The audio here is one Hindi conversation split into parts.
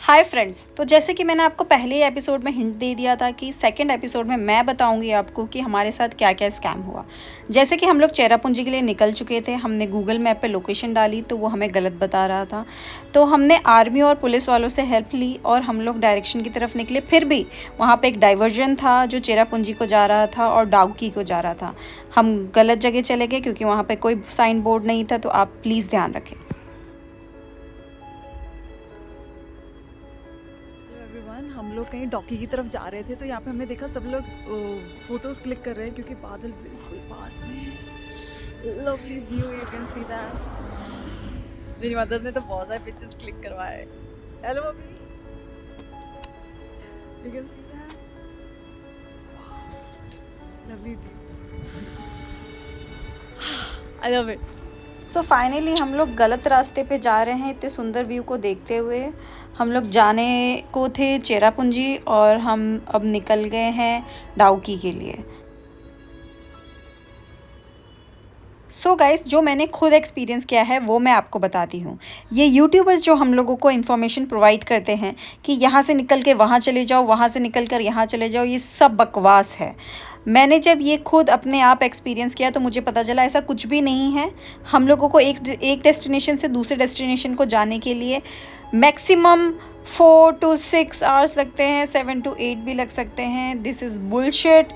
हाय फ्रेंड्स, तो जैसे कि मैंने आपको पहले ही एपिसोड में हिंट दे दिया था कि सेकंड एपिसोड में मैं बताऊंगी आपको कि हमारे साथ क्या क्या स्कैम हुआ। जैसे कि हम लोग चेरापूंजी के लिए निकल चुके थे, हमने गूगल मैप पे लोकेशन डाली तो वो हमें गलत बता रहा था। तो हमने आर्मी और पुलिस वालों से हेल्प ली और हम लोग डायरेक्शन की तरफ निकले। फिर भी वहाँ पर एक डाइवर्जन था जो चेरापूंजी को जा रहा था और डाउकी को जा रहा था। हम गलत जगह चले गए क्योंकि वहाँ पर कोई साइन बोर्ड नहीं था, तो आप प्लीज़ ध्यान रखें। एवरीवन, हम लोग कहीं डॉकी की तरफ जा रहे थे तो यहाँ पे हमने देखा सब लोग फोटोज क्लिक कर रहे हैं क्योंकि बादल बिल्कुल पास में है। Lovely view, you can see that. मेरी मदर ने तो बहुत सारे पिक्चर्स क्लिक करवाए। Hello mummy, you can see that. Lovely view, I love it. So finally हम लोग गलत रास्ते पे जा रहे हैं। इतने सुंदर व्यू को देखते हुए हम लोग जाने को थे चेरापूंजी और हम अब निकल गए हैं डाउकी के लिए। सो गाइस, जो मैंने खुद एक्सपीरियंस किया है वो मैं आपको बताती हूँ। ये यूट्यूबर्स जो हम लोगों को इन्फॉर्मेशन प्रोवाइड करते हैं कि यहाँ से निकल के वहाँ चले जाओ, वहाँ से निकल कर यहाँ चले जाओ, ये सब बकवास है। मैंने जब ये खुद अपने आप एक्सपीरियंस किया तो मुझे पता चला ऐसा कुछ भी नहीं है। हम लोगों को एक डेस्टिनेशन से दूसरे डेस्टिनेशन को जाने के लिए मैक्सिमम 4 to 6 आवर्स लगते हैं, 7 to 8 भी लग सकते हैं। दिस इज़ बुलशिट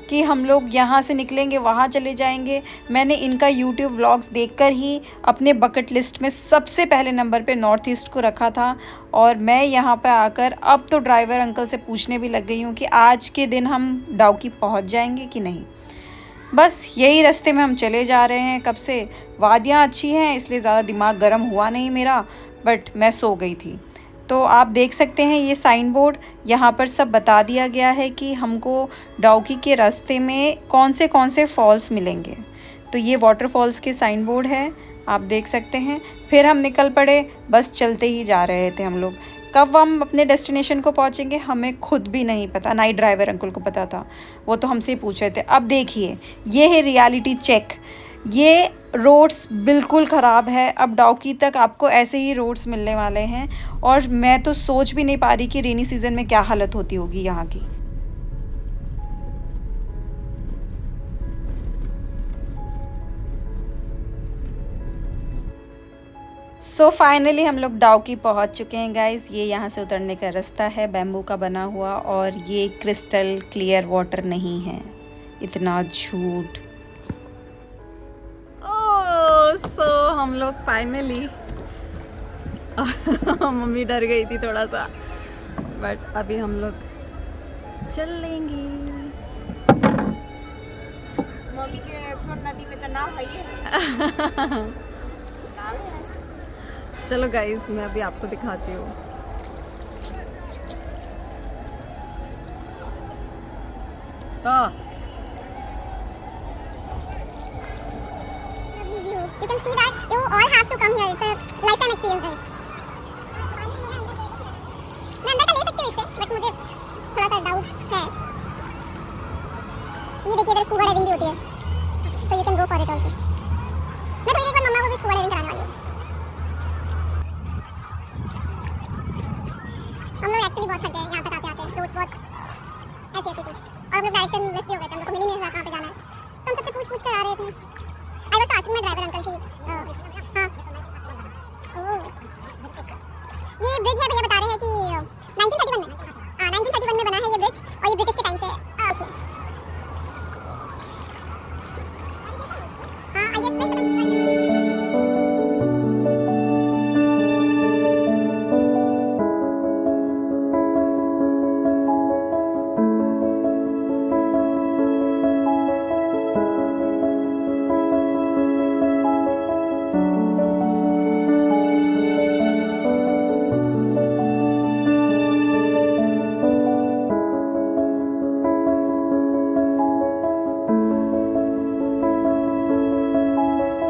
कि हम लोग यहाँ से निकलेंगे वहाँ चले जाएंगे। मैंने इनका यूट्यूब व्लॉग्स देखकर ही अपने बकेट लिस्ट में सबसे पहले नंबर पे नॉर्थ ईस्ट को रखा था और मैं यहाँ पे आकर अब तो ड्राइवर अंकल से पूछने भी लग गई हूँ कि आज के दिन हम डाउकी पहुँच जाएंगे कि नहीं। बस यही रास्ते में हम चले जा रहे हैं कब से। वादियाँ अच्छी हैं इसलिए ज़्यादा दिमाग गर्म हुआ नहीं मेरा, बट मैं सो गई थी। तो आप देख सकते हैं ये साइन बोर्ड, यहाँ पर सब बता दिया गया है कि हमको डाउकी के रास्ते में कौन से फॉल्स मिलेंगे। तो ये वाटरफॉल्स के साइन बोर्ड है, आप देख सकते हैं। फिर हम निकल पड़े, बस चलते ही जा रहे थे हम लोग। कब हम अपने डेस्टिनेशन को पहुँचेंगे हमें खुद भी नहीं पता, ना ही ड्राइवर अंकल को पता था, वो तो हमसे ही पूछ रहे थे। अब देखिए, ये है रियलिटी चेक। ये रोड्स बिल्कुल ख़राब है। अब डाउकी तक आपको ऐसे ही रोड्स मिलने वाले हैं और मैं तो सोच भी नहीं पा रही कि रेनी सीज़न में क्या हालत होती होगी यहाँ की। सो फाइनली हम लोग डाउकी पहुँच चुके हैं गाइस। ये यहाँ से उतरने का रास्ता है, बैम्बू का बना हुआ, और ये क्रिस्टल क्लियर वाटर नहीं है, इतना झूठ। सो हम लोग फाइनली मम्मी डर गई थी थोड़ा सा, बट अभी हम लोग चल लेंगे। मम्मी के नदी में तो नाव है ये। चलो गाइस, मैं अभी आपको दिखाती हूँ। You can see that you all have to come here. It's a lifetime experience. मैं अंदर का ले सकती हूँ इससे, बट मुझे थोड़ा सा डाउट है। ये देखिए, इधर स्कूबा डाइविंग भी होती है, so you can go for it also. मैं थोड़ी देर बाद मम्मा को भी स्कूबा डाइविंग कराने वाली हूँ। हम लोग एक्चुअली बहुत थक गए यहाँ तक आते आते, रोड बहुत ऐसी थी और हम लोग डायरेक्शन लेस भी हो गए थे, हमको मिल ही नहीं रहा कहाँ पे जाना है। तो हम सबसे पूछ कर आ रहे थे। I was asking my driver uncle की हाँ ओह, ये ब्रिज है, भैया बता रहे हैं कि 1931 में 1931 में बना है ये ब्रिज और ये ब्रिटिश के टाइम से ओके। हाँ आई गेस नहीं।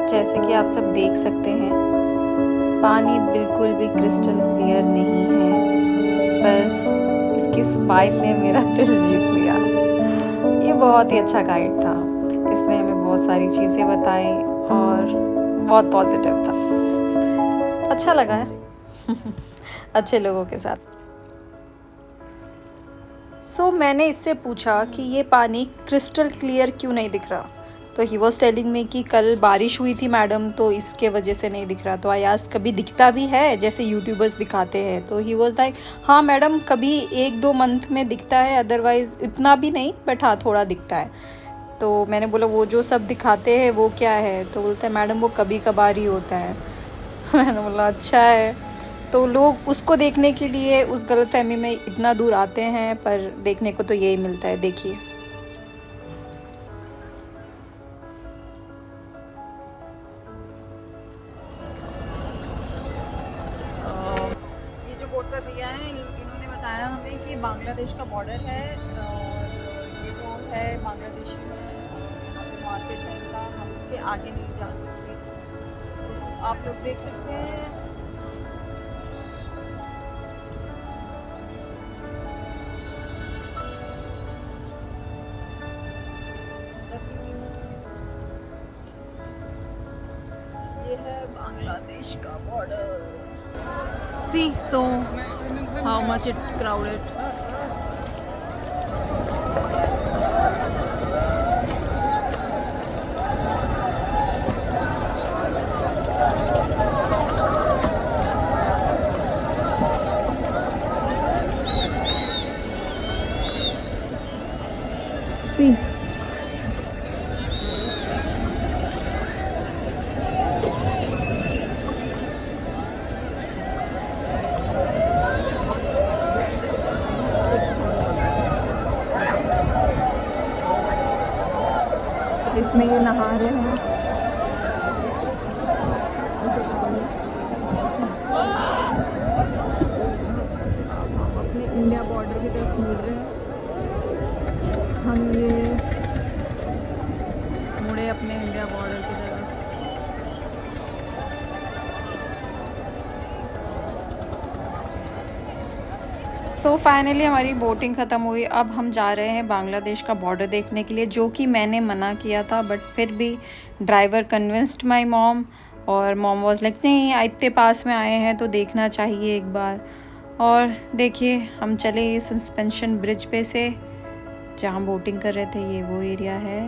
जैसे कि आप सब देख सकते हैं, पानी बिल्कुल भी क्रिस्टल क्लियर नहीं है, पर इसकी स्माइल ने मेरा दिल जीत लिया। ये बहुत ही अच्छा गाइड था, इसने हमें बहुत सारी चीज़ें बताई और बहुत पॉजिटिव था, अच्छा लगा है। अच्छे लोगों के साथ। सो मैंने इससे पूछा कि ये पानी क्रिस्टल क्लियर क्यों नहीं दिख रहा, तो ही वॉज टेलिंग मी कि कल बारिश हुई थी मैडम, तो इसके वजह से नहीं दिख रहा। तो आई आस्क्ड कभी दिखता भी है जैसे यूट्यूबर्स दिखाते हैं, तो ही वॉज लाइक हाँ मैडम कभी 1-2 मंथ में दिखता है, अदरवाइज़ इतना भी नहीं, बट हाँ थोड़ा दिखता है। तो मैंने बोला वो जो सब दिखाते हैं वो क्या है, तो बोलता है मैडम वो कभी कभार ही होता है। मैंने बोला अच्छा है। तो लोग उसको देखने के लिए उस गलतफहमी में इतना दूर आते हैं, पर देखने को तो यही मिलता है। देखिए ये जो बोट पर भैया हैं इन्होंने बताया हमें कि बांग्लादेश का बॉर्डर है, और ये जो है बांग्लादेशी है, यहाँ पे मार्केट है इनका, हम इसके आगे नहीं जा सकते। तो आप लोग देख सकते हैं ये है बांग्लादेश का border. See, so how much it crowded. See. इसमें ये नहा रहे हैं। अपने इंडिया बॉर्डर की तरफ मुड़ रहे हैं, हम ये मुड़े अपने इंडिया बॉर्डर की तरफ। सो फाइनली हमारी बोटिंग ख़त्म हुई। अब हम जा रहे हैं बांग्लादेश का बॉर्डर देखने के लिए, जो कि मैंने मना किया था, बट फिर भी ड्राइवर कन्विंस्ड माई मॉम, और मॉम वाज लाइक नहीं इतने पास में आए हैं तो देखना चाहिए एक बार। और देखिए हम चले सस्पेंशन ब्रिज पे से, जहाँ बोटिंग कर रहे थे, ये वो एरिया है।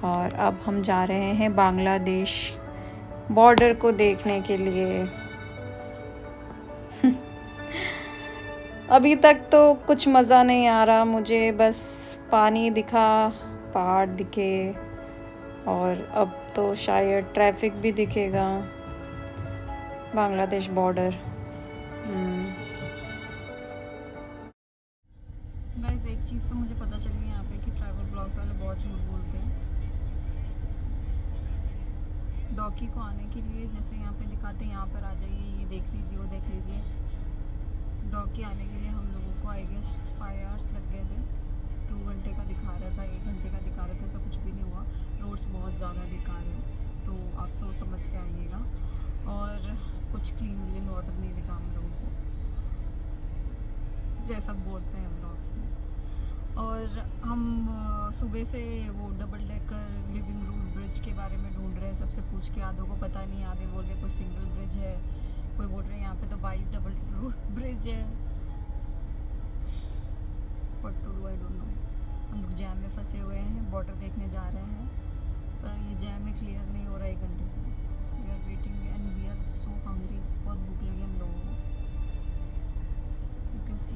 और अब हम जा रहे हैं बांग्लादेश बॉर्डर को देखने के लिए। अभी तक तो कुछ मज़ा नहीं आ रहा मुझे, बस पानी दिखा, पहाड़ दिखे, और अब तो शायद ट्रैफिक भी दिखेगा। बांग्लादेश बॉर्डर। गाइस एक चीज़ तो मुझे पता चल गई यहाँ पे कि ट्रैवल ब्लॉग्स वाले बहुत झूठ बोलते हैं। डॉकी को आने के लिए जैसे यहाँ पे दिखाते हैं, यहाँ पर आ जाइए, ये देख लीजिए, वो देख लीजिए। डॉकी आने के लिए हम लोगों को आई गेस 5 आवर्स लग गए थे। 2 घंटे का दिखा रहा था, 1 घंटे का दिखा रहा था, ऐसा कुछ भी नहीं हुआ। रोड्स बहुत ज़्यादा बेकार है, तो आप सोच समझ के आइएगा। और कुछ क्लीन वाटर नहीं दिखा हम लोगों को, जैसा बोलते हैं ब्लॉग्स में। और हम सुबह से वो double decker living root bridge के बारे में ढूंढ रहे हैं, सबसे पूछ के। आधों को पता नहीं, आधे बोल रहे कुछ सिंगल ब्रिज है, कोई बोल रहे हैं यहाँ पे तो 22 डबल रूट ब्रिज है। What to do I don't know. हम लोग जैम में फंसे हुए हैं, बॉर्डर देखने जा रहे हैं, पर ये जैम में क्लियर नहीं हो रहा 1 घंटे से। We are waiting and we are so hungry, बहुत भूख लगी हम लोगों को। यू कैन सी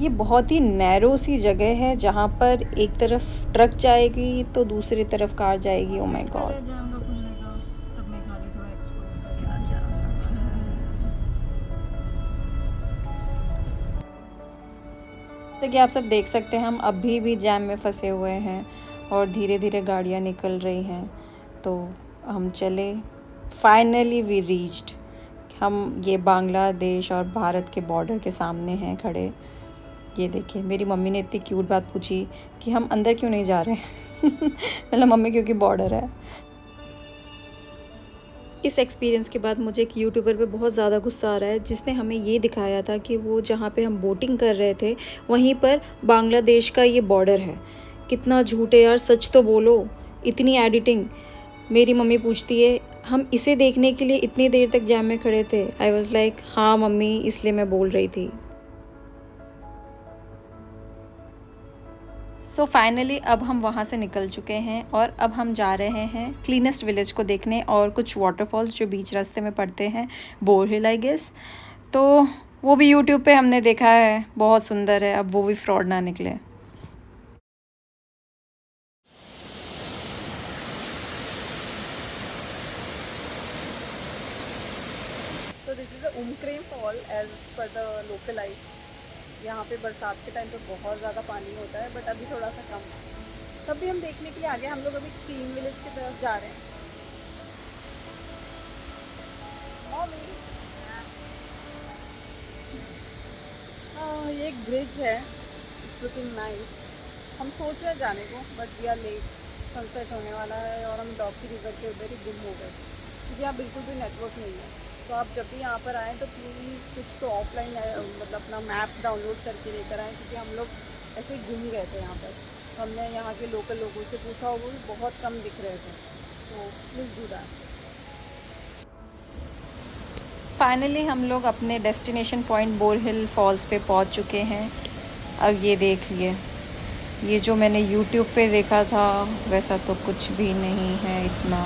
ये बहुत ही नैरो सी जगह है, जहाँ पर एक तरफ ट्रक जाएगी तो दूसरी तरफ कार जाएगी। Oh my God. जैम का खुलने का तब मैं खा ली थोड़ा एक्सप्लोर। जैसे कि आप सब देख सकते हैं, हम अभी भी जैम में फंसे हुए हैं और धीरे धीरे गाड़ियाँ निकल रही हैं। तो हम चले, फाइनली वी रीच्ड। हम ये बांग्लादेश और भारत के बॉर्डर के सामने हैं खड़े। ये देखिए, मेरी मम्मी ने इतनी क्यूट बात पूछी कि हम अंदर क्यों नहीं जा रहे। मतलब मम्मी क्योंकि बॉर्डर है। इस एक्सपीरियंस के बाद मुझे एक यूट्यूबर पे बहुत ज़्यादा गुस्सा आ रहा है, जिसने हमें ये दिखाया था कि वो जहाँ पे हम बोटिंग कर रहे थे वहीं पर बांग्लादेश का ये बॉर्डर है। कितना झूठ है यार, सच तो बोलो, इतनी एडिटिंग। मेरी मम्मी पूछती है हम इसे देखने के लिए इतनी देर तक जैम में खड़े थे। आई वॉज लाइक हाँ मम्मी, इसलिए मैं बोल रही थी। सो फाइनली अब हम वहाँ से निकल चुके हैं और अब हम जा रहे हैं क्लीनेस्ट विलेज को देखने और कुछ वाटरफॉल्स जो बीच रास्ते में पड़ते हैं, बोर हिल आई गेस। तो वो भी यूट्यूब पे हमने देखा है, बहुत सुंदर है, अब वो भी फ्रॉड ना निकले। तो this is Umkrem fall as per the localite. यहाँ पे बरसात के टाइम पे बहुत ज़्यादा पानी होता है, बट अभी थोड़ा सा कम। तब भी हम देखने के लिए आगे, हम लोग अभी क्लीन विलेज की तरफ जा रहे हैं। ये एक ब्रिज है, इट्स लुकिंग नाइस। हम सोच रहे हैं जाने को, but we are late. Sunset होने वाला है और हम डॉकी रिवर के उधर ही गुम हो गए, क्योंकि यहाँ बिल्कुल भी नेटवर्क नहीं है। तो आप जब भी यहाँ पर आएँ तो प्लीज़ कुछ तो ऑफलाइन मतलब अपना मैप डाउनलोड करके लेकर आएँ, क्योंकि हम लोग ऐसे ही गुम गए थे यहाँ पर। तो हमने यहाँ के लोकल लोगों से पूछा, वो भी बहुत कम दिख रहे थे। तो प्लीज़ डू दैट। फाइनली हम लोग अपने डेस्टिनेशन पॉइंट बोर हिल फॉल्स पे पहुंच चुके हैं। अब ये देखिए, ये जो मैंने यूट्यूब पे देखा था वैसा तो कुछ भी नहीं है इतना।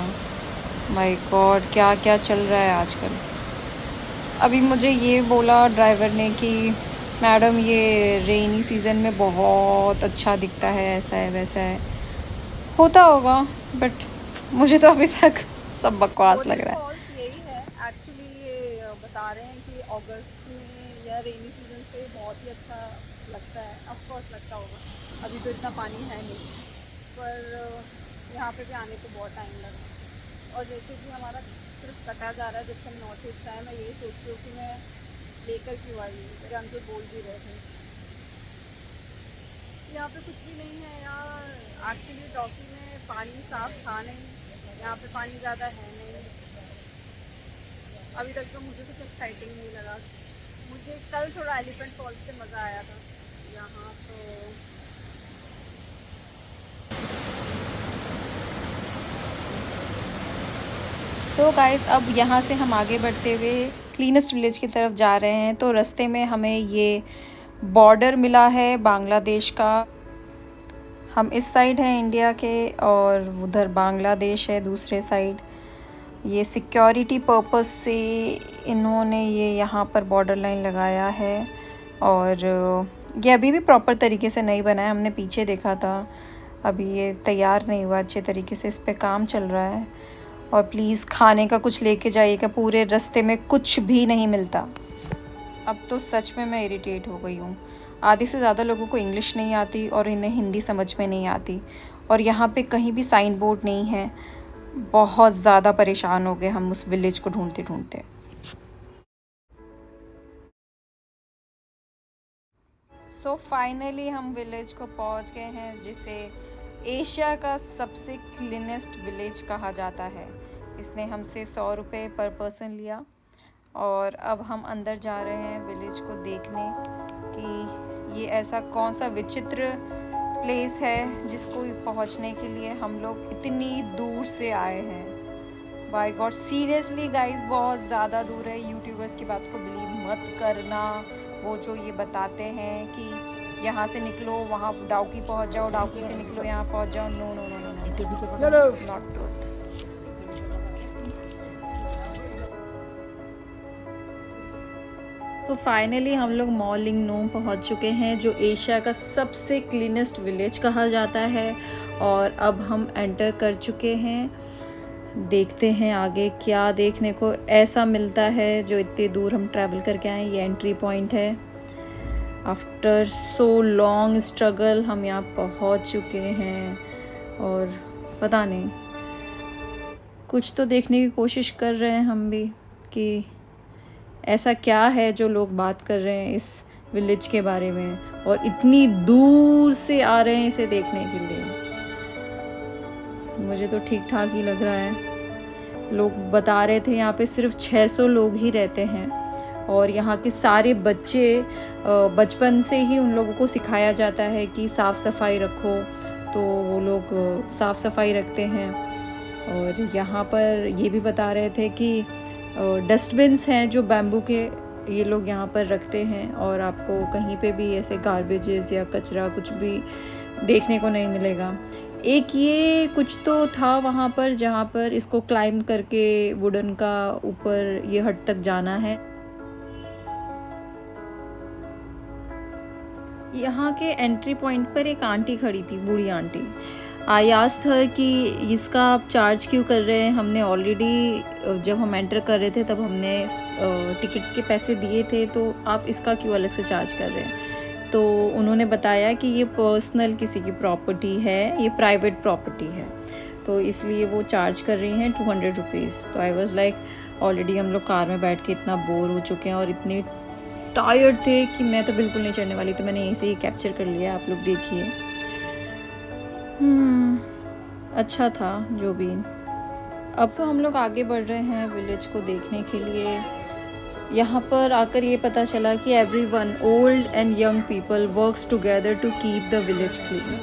माय गॉड, क्या क्या चल रहा है आजकल। अभी मुझे ये बोला ड्राइवर ने कि मैडम ये रेनी सीज़न में बहुत अच्छा दिखता है, ऐसा है वैसा है। होता होगा, बट मुझे तो अभी तक सब बकवास लग रहा है। फॉल्स यही है एक्चुअली, ये बता रहे हैं कि अगस्त में या रेनी सीजन से बहुत ही अच्छा लगता है। ऑफ कोर्स लगता होगा, अभी तो इतना पानी है नहीं, पर यहाँ पे भी आने को बहुत टाइम लगा। और जैसे कि हमारा सिर्फ कटा जा रहा है, जब से हम नॉर्थ ईस्ट आए, मैं यही सोचती हूँ कि मैं लेकर क्यों आई। मेरे अंकल बोल भी रहे थे यहाँ पे कुछ भी नहीं है। यहाँ एक्चुअली डॉकी में पानी साफ था नहीं, यहाँ पे पानी ज़्यादा है नहीं। अभी तक तो मुझे कुछ एक्साइटिंग नहीं लगा। मुझे कल थोड़ा एलिफेंट फॉल्स से मज़ा आया था यहाँ। तो गाइस अब यहाँ से हम आगे बढ़ते हुए क्लीनेस्ट विलेज की तरफ जा रहे हैं। तो रास्ते में हमें ये बॉर्डर मिला है बांग्लादेश का। हम इस साइड हैं इंडिया के और उधर बांग्लादेश है दूसरे साइड। ये सिक्योरिटी पर्पस से इन्होंने ये यहाँ पर बॉर्डर लाइन लगाया है और ये अभी भी प्रॉपर तरीके से नहीं बना है। हमने पीछे देखा था, अभी ये तैयार नहीं हुआ अच्छे तरीके से, इस पे काम चल रहा है। और प्लीज़ खाने का कुछ लेके जाइएगा, पूरे रास्ते में कुछ भी नहीं मिलता। अब तो सच में मैं इरिटेट हो गई हूँ। आधे से ज़्यादा लोगों को इंग्लिश नहीं आती और इन्हें हिंदी समझ में नहीं आती, और यहाँ पे कहीं भी साइन बोर्ड नहीं है। बहुत ज़्यादा परेशान हो गए हम उस विलेज को ढूंढते ढूंढते। सो फाइनली हम विलेज को पहुँच गए हैं, जिसे एशिया का सबसे क्लीनेस्ट विलेज कहा जाता है। इसने हमसे 100 रुपये पर पर्सन लिया और अब हम अंदर जा रहे हैं विलेज को देखने कि ये ऐसा कौन सा विचित्र प्लेस है जिसको पहुंचने के लिए हम लोग इतनी दूर से आए हैं। बाय गॉड, सीरियसली गाइस, बहुत ज़्यादा दूर है। यूट्यूबर्स की बात को बिलीव मत करना। वो जो ये बताते हैं कि यहाँ से निकलो वहाँ डाउकी पहुँच जाओ, डाउकी से निकलो यहाँ पहुँच जाओ, no no no no no, not truth. तो फाइनली हम लोग मॉलिंगनोम पहुँच चुके हैं, जो एशिया का सबसे क्लीनेस्ट विलेज कहा जाता है। और अब हम एंटर कर चुके हैं। देखते हैं आगे क्या देखने को ऐसा मिलता है जो इतनी दूर हम ट्रैवल करके आए। ये एंट्री पॉइंट है। आफ्टर सो लॉन्ग स्ट्रगल हम यहाँ पहुँच चुके हैं और पता नहीं, कुछ तो देखने की कोशिश कर रहे हैं हम भी कि ऐसा क्या है जो लोग बात कर रहे हैं इस विलेज के बारे में और इतनी दूर से आ रहे हैं इसे देखने के लिए। मुझे तो ठीक ठाक ही लग रहा है। लोग बता रहे थे यहाँ पे सिर्फ 600 लोग ही रहते हैं और यहाँ के सारे बच्चे बचपन से ही उन लोगों को सिखाया जाता है कि साफ़ सफाई रखो, तो वो लोग साफ़ सफाई रखते हैं। और यहाँ पर ये भी बता रहे थे कि डस्टबिन्स हैं जो बैम्बू के, ये लोग यहाँ पर रखते हैं और आपको कहीं पे भी ऐसे गार्बेजेस या कचरा कुछ भी देखने को नहीं मिलेगा। एक ये कुछ तो था वहाँ पर जहाँ पर इसको क्लाइंब करके वुडन का ऊपर ये हट तक जाना है। यहाँ के एंट्री पॉइंट पर एक आंटी खड़ी थी, बूढ़ी आंटी। आई आस्क्ड हर कि इसका आप चार्ज क्यों कर रहे हैं। हमने ऑलरेडी जब हम एंटर कर रहे थे तब हमने टिकट्स के पैसे दिए थे, तो आप इसका क्यों अलग से चार्ज कर रहे हैं। तो उन्होंने बताया कि ये पर्सनल किसी की प्रॉपर्टी है, ये प्राइवेट प्रॉपर्टी है, तो इसलिए वो चार्ज कर रही हैं 200 रुपीज़। तो आई वाज लाइक, ऑलरेडी हम लोग कार में बैठ के इतना बोर हो चुके हैं और इतने टायर्ड थे कि मैं तो बिल्कुल नहीं चढ़ने वाली, तो मैंने यहीं से ही कैप्चर कर लिया, आप लोग देखिए। अच्छा था जो भी। अब तो हम लोग आगे बढ़ रहे हैं विलेज को देखने के लिए। यहाँ पर आकर ये पता चला कि everyone, old and young people, works together to keep the village clean.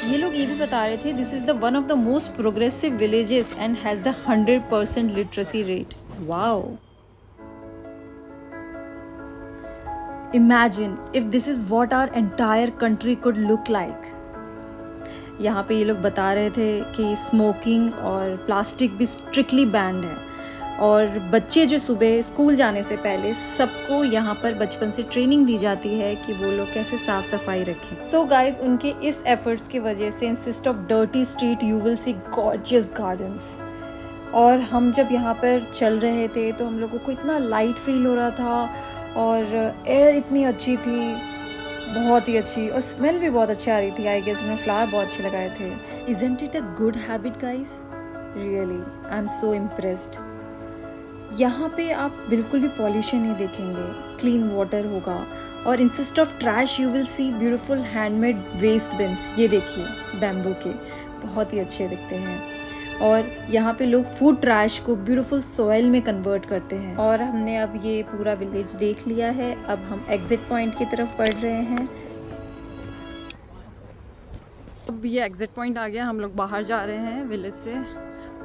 ये लोग ये भी बता रहे थे, this is the one of the most progressive villages and has the 100% literacy rate. Wow! Imagine if this is what our entire country could look like. यहाँ पे ये लोग बता रहे थे कि स्मोकिंग और प्लास्टिक भी स्ट्रिक्टली बैंड है और बच्चे जो सुबह स्कूल जाने से पहले सबको यहाँ पर बचपन से ट्रेनिंग दी जाती है कि वो लोग कैसे साफ़ सफाई रखें। सो गाइज, उनके इस एफर्ट्स की वजह से instead of dirty street you will C gorgeous gardens. और हम जब यहाँ पर चल रहे थे तो हम लोगों को इतना लाइट फील हो रहा था और एयर इतनी अच्छी थी, बहुत ही अच्छी, और स्मेल भी बहुत अच्छी आ रही थी। आई गेस इन्होंने फ्लावर बहुत अच्छे लगाए थे। Isn't it a good habit guys? Really I am so impressed. यहाँ पे आप बिल्कुल भी पॉल्यूशन नहीं देखेंगे, क्लीन वाटर होगा और instead of trash you will see beautiful handmade waste bins. ये देखिए बैम्बू के, बहुत ही अच्छे दिखते हैं। और यहाँ पे लोग फूड ट्रैश को ब्यूटीफुल सॉइल में कन्वर्ट करते हैं। और हमने अब ये पूरा विलेज देख लिया है, अब हम एग्जिट पॉइंट की तरफ बढ़ रहे हैं। अब ये एग्जिट पॉइंट आ गया, हम लोग बाहर जा रहे हैं विलेज से।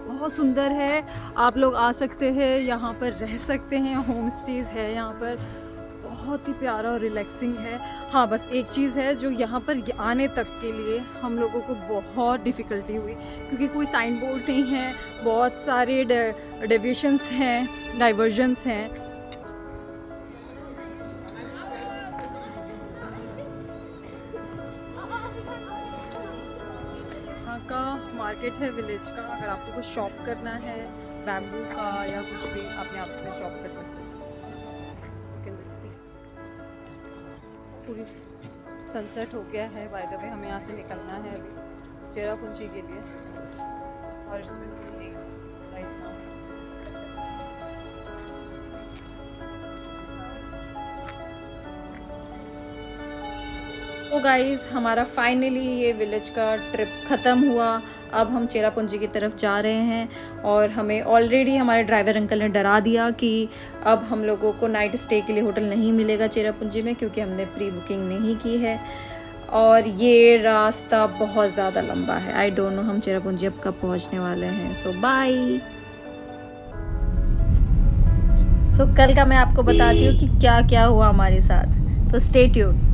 बहुत सुंदर है, आप लोग आ सकते हैं, यहाँ पर रह सकते हैं, होम स्टेज है यहाँ पर, बहुत ही प्यारा और रिलैक्सिंग है। हाँ, बस एक चीज़ है जो यहाँ पर आने तक के लिए हम लोगों को बहुत डिफ़िकल्टी हुई, क्योंकि कोई साइन बोर्ड नहीं है, बहुत सारे डेविएशंस हैं, डाइवर्जन्स हैं। यहाँ का मार्केट है विलेज का, अगर आपको कुछ शॉप करना है बैम्बू का या कुछ भी, आप यहाँ से शॉप कर सकते हैं। पूरी सनसेट हो गया है, बाय द वे हमें यहाँ से निकलना है अभी चेरापूंजी के लिए, और इसमें राइट नाउ तो गाइज़, हमारा फाइनली ये विलेज का ट्रिप ख़त्म हुआ। अब हम चेरापूंजी की तरफ जा रहे हैं और हमें ऑलरेडी हमारे ड्राइवर अंकल ने डरा दिया कि अब हम लोगों को नाइट स्टे के लिए होटल नहीं मिलेगा चेरापूंजी में, क्योंकि हमने प्री बुकिंग नहीं की है और ये रास्ता बहुत ज़्यादा लंबा है। आई डोंट नो हम चेरापूंजी अब कब पहुंचने वाले हैं। सो बाय। सो कल का मैं आपको बताती हूँ कि क्या क्या हुआ हमारे साथ, तो स्टे ट्यून्ड।